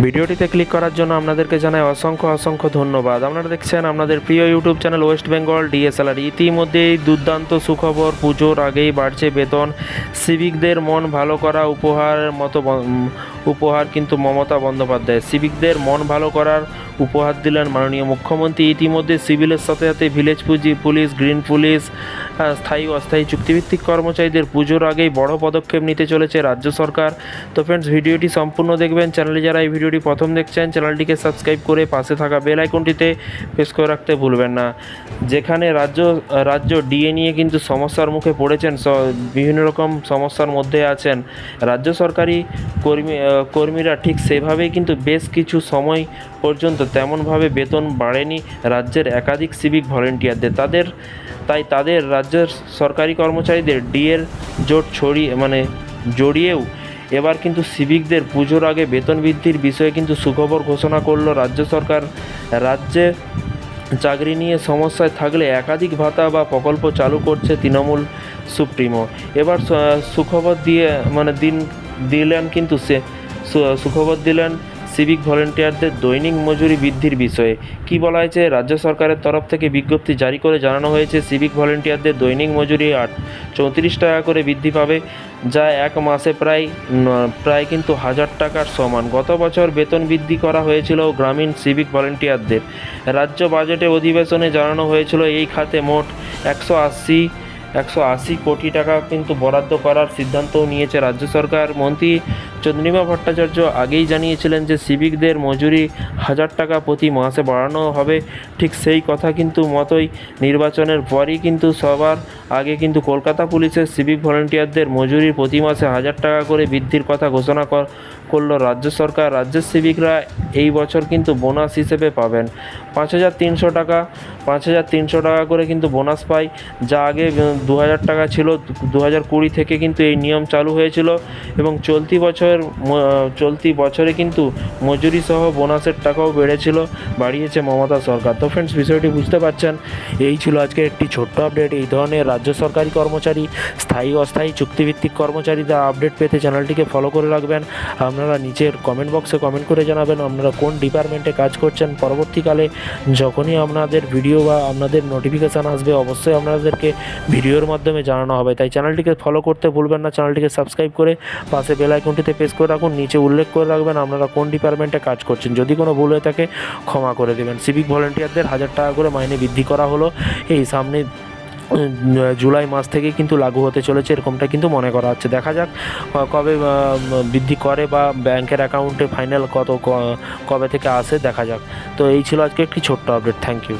ভিডিওটিতে ক্লিক করার জন্য আপনাদেরকে জানাই অসংখ্য ধন্যবাদ। আপনারা দেখছেন আপনাদের প্রিয় YouTube channel West Bengal DSLR. ইতিমধ্যেই দুর্দান্ত সুখবর, পুজোর আগেই বাড়ছে বেতন। সিভিকদের মন ভালো করা উপহার কিন্তু মমতা বন্দ্যোপাধ্যায়। সিভিকদের মন ভালো করার উপহার দিলেন মাননীয় মুখ্যমন্ত্রী। ইতিমধ্যে সিভিলের সাথে সাথে ভিলেজ পুলিশ, গ্রিন পুলিশ, স্থায়ী অস্থায়ী চুক্তিভিত্তিক কর্মচারীদের পুজোর আগেই বড় পদক্ষেপ নিতে চলেছে রাজ্য সরকার। তো ফ্রেন্ডস, ভিডিওটি সম্পূর্ণ দেখবেন। চ্যানেলে যারা এই ভিডিওটি প্রথম দেখছেন, চ্যানেলটিকে সাবস্ক্রাইব করে পাশে থাকা বেল আইকনটিতে প্রেস করে রাখতে ভুলবেন না। যেখানে রাজ্য ডিএ নিয়ে কিন্তু সমস্যার মুখে পড়েছেন, বিভিন্ন রকম সমস্যার মধ্যে আছেন রাজ্য সরকারি কর্মীরা, ঠিক সেভাবেই কিন্তু বেশ কিছু সময় পর্যন্ত তেমনভাবে বেতন বাড়েনি রাজ্যের একাধিক সিভিক ভলেন্টিয়ারদের। তাদের রাজ্যের সরকারি কর্মচারীদের ডিএর জোট জড়িয়েও এবার কিন্তু সিভিকদের পুজোর আগে বেতন বৃদ্ধির বিষয়ে কিন্তু সুখবর ঘোষণা করলো রাজ্য সরকার। রাজ্যে চাকরি নিয়ে সমস্যায় থাকলে একাধিক ভাতা বা প্রকল্প চালু করছে তৃণমূল সুপ্রিমো। এবার সুখবর দিলেন সিভিক ভলেন্টিয়ারদের দৈনিক মজুরি বৃদ্ধির বিষয়ে। কি বলা হয়েছে? রাজ্য সরকারের তরফ থেকে বিজ্ঞপ্তি জারি করে জানানো হয়েছে সিভিক ভলেন্টিয়ারদের দৈনিক মজুরি 34 টাকা করে বৃদ্ধি পাবে, যা এক মাসে প্রায় কিন্তু 1000 টাকার সমান। গত বছর বেতন বৃদ্ধি করা হয়েছিল গ্রামীণ সিভিক ভলেন্টিয়ারদের। রাজ্য বাজেটে অধিবেশনে জানানো হয়েছিল এই খাতে মোট 180 কোটি টাকা কিন্তু বরাদ্দ করার সিদ্ধান্তও নিয়েছে রাজ্য সরকার। মন্ত্রী চন্দ্রিমা ভট্টাচার্য আগেই জানিয়েছিলেন যে সিভিকদের মজুরি 1000 টাকা প্রতি মাসে বাড়ানো হবে। ঠিক সেই কথা কিন্তু মতোই নির্বাচনের পরই কিন্তু সবার আগে কিন্তু কলকাতা পুলিশের সিভিক ভলেন্টিয়ারদের মজুরি প্রতি মাসে 1000 টাকা করে বৃদ্ধির কথা ঘোষণা করল রাজ্য সরকার। রাজ্যের সিভিকরা এই বছর কিন্তু বোনাস হিসেবে পাবেন 5300 টাকা করে কিন্তু বোনাস পায়, যা আগে 2000 টাকা ছিল। 2020 থেকে কিন্তু এই নিয়ম চালু হয়েছিল এবং চলতি বছরে কিন্তু মজুরি সহ বোনাসের টাকাও বাড়িয়েছে মমতা সরকার। তো ফ্রেন্ডস, বিষয়টি বুঝতে পারছেন। এই ছিল আজকের একটি ছোট্ট আপডেট। এই ধরনের রাজ্য সরকারি কর্মচারী, স্থায়ী অস্থায়ী চুক্তিভিত্তিক কর্মচারীদের আপডেট পেতে চ্যানেলটিকে ফলো করে রাখবেন। আপনারা নিচের কমেন্ট বক্সে কমেন্ট করে জানাবেন আপনারা কোন ডিপার্টমেন্টে কাজ করছেন। পরবর্তীকালে যখনই আপনাদের ভিডিও বা আপনাদের নোটিফিকেশান আসবে, অবশ্যই আপনাদেরকে ভিডিওর মাধ্যমে জানানো হবে। তাই চ্যানেলটিকে ফলো করতে ভুলবেন না। চ্যানেলটিকে সাবস্ক্রাইব করে পাশে বেল আইকনটিতে প্রেস করে রাখুন। নিচে উল্লেখ করে রাখবেন আপনারা কোন ডিপার্টমেন্টে কাজ করছেন। যদি কোনো ভুল হয়ে থাকে ক্ষমা করে দেবেন। সিভিক ভলেন্টিয়ারদের 1000 টাকা করে মাইনে বৃদ্ধি করা হলো। এই সামনে জুলাই মাস থেকে কিন্তু লাগু হতে চলেছে, এরকমটা কিন্তু মনে করা হচ্ছে। দেখা যাক কবে বৃদ্ধি করে বা ব্যাংকের অ্যাকাউন্টে ফাইনাল কবে থেকে আসে দেখা যাক। তো এই ছিল আজকে একটি ছোট্ট আপডেট। Thank you.